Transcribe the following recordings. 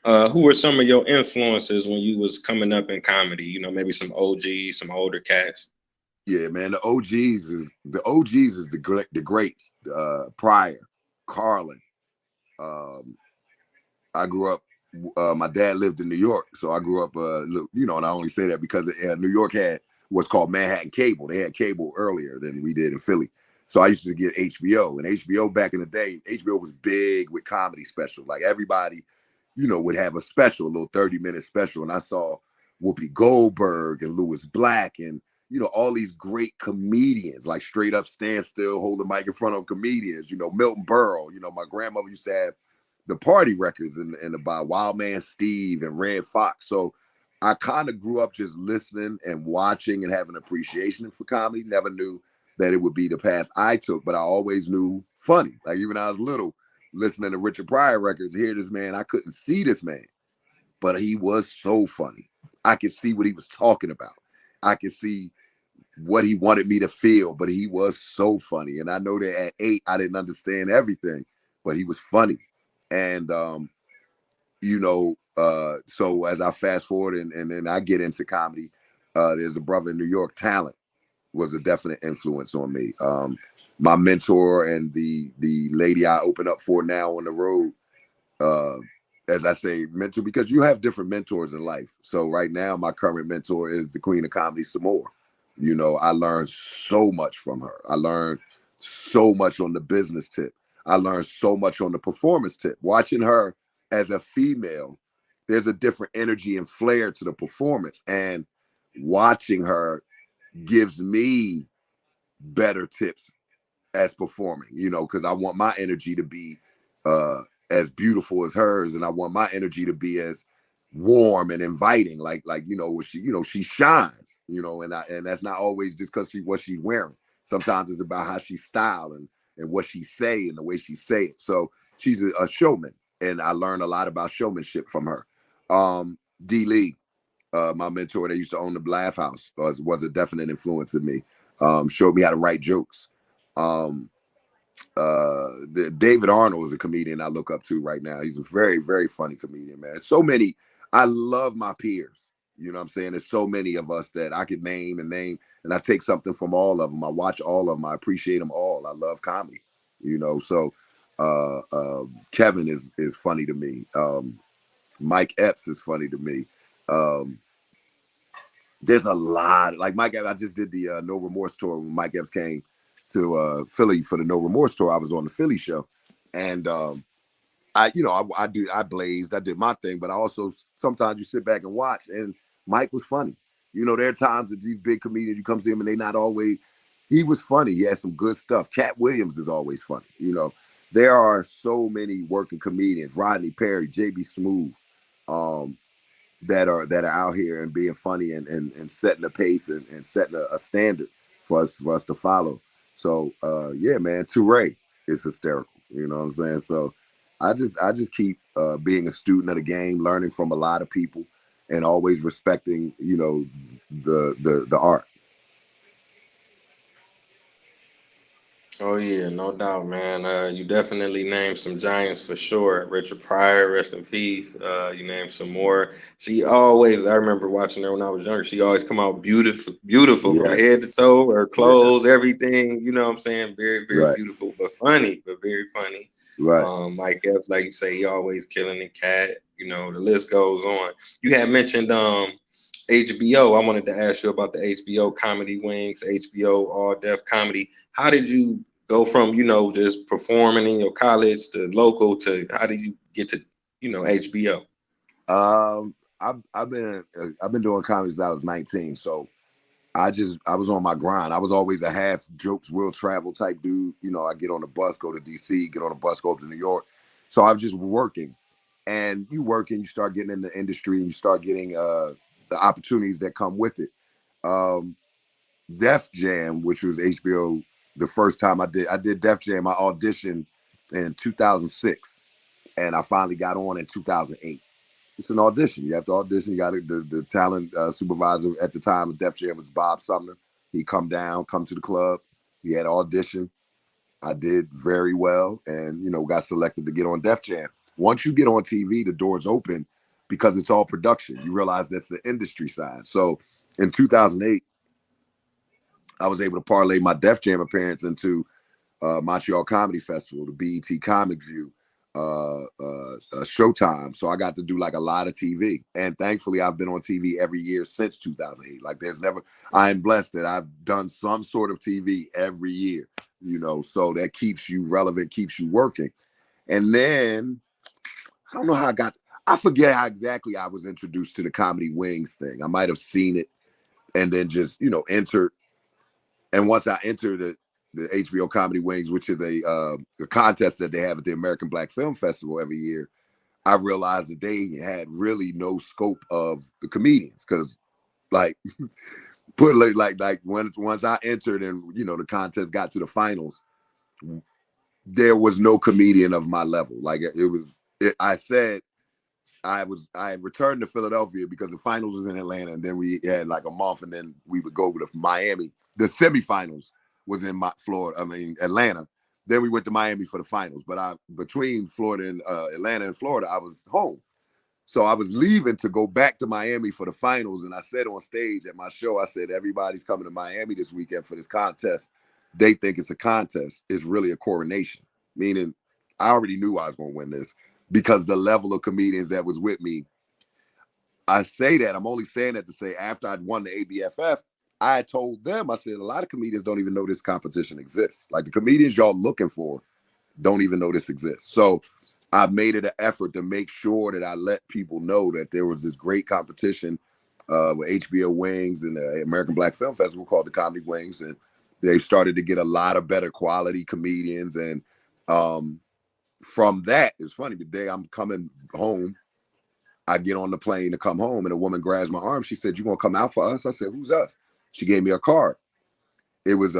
Who were some of your influences when you was coming up in comedy? You know, maybe some OGs, some older cats. Yeah, man, the OGs is the greats. Pryor, Carlin. Um, I grew up. My dad lived in New York, so I grew up. And I only say that because New York had what's called Manhattan Cable. They had cable earlier than we did in Philly. So I used to get HBO, and HBO back in the day, HBO was big with comedy special. Like everybody, would have a special, a little 30-minute special. And I saw Whoopi Goldberg and Louis Black and all these great comedians, like straight up stand still, hold the mic in front of comedians, Milton Berle. My grandmother used to have the party records and about Wild Man Steve and Red Fox. So I kind of grew up just listening and watching and having appreciation for comedy. Never knew that it would be the path I took, but I always knew funny. Like even when I was little, listening to Richard Pryor records, hear this man, I couldn't see this man, but he was so funny. I could see what he was talking about. I could see what he wanted me to feel, but he was so funny. And I know that at 8, I didn't understand everything, but he was funny. And so as I fast forward and then I get into comedy, there's a brother in New York, Talent, was a definite influence on me. My mentor and the lady I open up for now on the road, uh, as I say, mentor, because you have different mentors in life. So right now, my current mentor is the Queen of Comedy, Samore. I learned so much from her. I learned so much on the business tip. I learned so much on the performance tip. Watching her as a female, there's a different energy and flair to the performance. And watching her gives me better tips as performing, because I want my energy to be uh as beautiful as hers, and I want my energy to be as warm and inviting, like she shines, and that's not always just because what she's wearing. Sometimes it's about how she style and what she say and the way she say it. So she's a showman, and I learned a lot about showmanship from her. D Lee, my mentor that used to own the Laugh House, was a definite influence in me. Showed me how to write jokes. Um, David Arnold is a comedian I look up to right now. He's a very, very funny comedian, man. So many. I love my peers. You know what I'm saying? There's so many of us that I could name, and I take something from all of them. I watch all of them. I appreciate them all. I love comedy. So Kevin is funny to me. Mike Epps is funny to me. Um, there's a lot. Like Mike Epps, I just did the No Remorse tour when Mike Epps came to Philly for the No Remorse tour. I was on the Philly show, and I blazed. I did my thing, but I also sometimes you sit back and watch, and Mike was funny. There are times that these big comedians, you come see him, and they not always. He was funny. He had some good stuff. Cat Williams is always funny. There are so many working comedians. Rodney Perry, JB Smooth. That are out here and being funny and setting a pace and setting a standard for us to follow. So yeah, man, TuRae is hysterical. You know what I'm saying? So I just keep being a student of the game, learning from a lot of people, and always respecting the art. Oh yeah, no doubt, man. You definitely named some giants for sure. Richard Pryor, rest in peace. You named some more. She always, I remember watching her when I was younger. She always come out beautiful, beautiful from Yes, head to toe. Her yeah, clothes, everything. You know what I'm saying? Very, very right, beautiful, but funny, but very funny. right. Mike Epps, like you say, he always killing the cat. You know, the list goes on. You had mentioned HBO. I wanted to ask you about the HBO comedy wings, HBO all deaf comedy. How did you go from, just performing in your college to local to how did you get to, HBO? I've been doing comedy since I was 19, so I was on my grind. I was always a half jokes will travel type dude. I get on the bus, go to DC, get on the bus, go up to New York. So I'm just working. And you work and you start getting in the industry and you start getting the opportunities that come with it. Um, Def Jam, which was HBO, the first time I did Def Jam, I auditioned in 2006 and I finally got on in 2008. It's an audition. You have to audition. You got the talent supervisor at the time of Def Jam was Bob Sumner. He come to the club. He had an audition. I did very well, and got selected to get on Def Jam. Once you get on TV, the doors open, because it's all production. You realize that's the industry side. So in 2008, I was able to parlay my Def Jam appearance into Montreal Comedy Festival, the BET Comic View, Showtime. So I got to do like a lot of TV, and thankfully I've been on TV every year since 2008. Like I am blessed that I've done some sort of TV every year, so that keeps you relevant, keeps you working. And then I don't know how I forget how exactly I was introduced to the Comedy Wings thing. I might have seen it and then just, entered. And once I entered the HBO Comedy Wings, which is a contest that they have at the American Black Film Festival every year, I realized that they had really no scope of the comedians, because like once I entered and the contest got to the finals, there was no comedian of my level. Like I said I had returned to Philadelphia because the finals was in Atlanta, and then we had like a month, and then we would go to Miami. The semifinals was in Atlanta. Then we went to Miami for the finals. But between Florida and Atlanta and Florida, I was home. So I was leaving to go back to Miami for the finals, and I said on stage at my show, I said, everybody's coming to Miami this weekend for this contest. They think it's a contest. It's really a coronation, meaning I already knew I was going to win this because the level of comedians that was with me. I say that, I'm only saying that to say after I'd won the ABFF, I told them, I said, a lot of comedians don't even know this competition exists. Like the comedians y'all looking for don't even know this exists. So I made it an effort to make sure that I let people know that there was this great competition with HBO Wings and the American Black Film Festival called the Comedy Wings. And they started to get a lot of better quality comedians. And from that, it's funny, the day I'm coming home, I get on the plane to come home, and a woman grabs my arm. She said, "You gonna come out for us?" I said, "Who's us?" She gave me a card. It was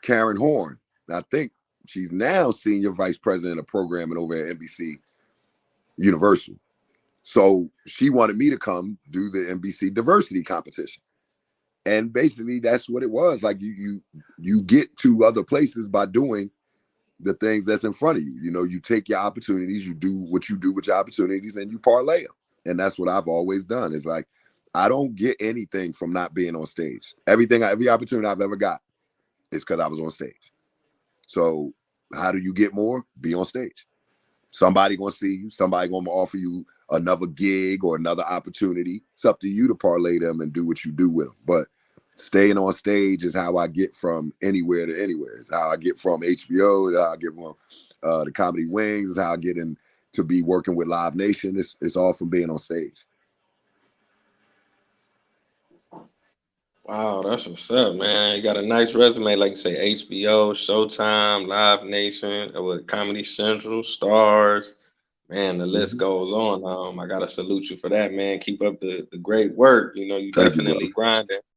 Karen Horn. I think she's now senior vice president of programming over at NBC Universal. So she wanted me to come do the NBC diversity competition. And basically that's what it was. Like you get to other places by doing the things that's in front of you. You take your opportunities, you do what you do with your opportunities, and you parlay them. And that's what I've always done. It's like, I don't get anything from not being on stage. Every opportunity I've ever got is because I was on stage. So how do you get more? Be on stage. Somebody gonna see you. Somebody gonna offer you another gig or another opportunity. It's up to you to parlay them and do what you do with them. But staying on stage is how I get from anywhere to anywhere. It's how I get from HBO. It's how I get from the Comedy Wings. It's how I get in to be working with Live Nation. It's all from being on stage. Wow, that's what's up, man. You got a nice resume, like you say, HBO, Showtime, Live Nation, with Comedy Central, Stars. Man, the list Mm-hmm. goes on. I gotta salute you for that, man. Keep up the great work. You Thank you, definitely brother. grinding.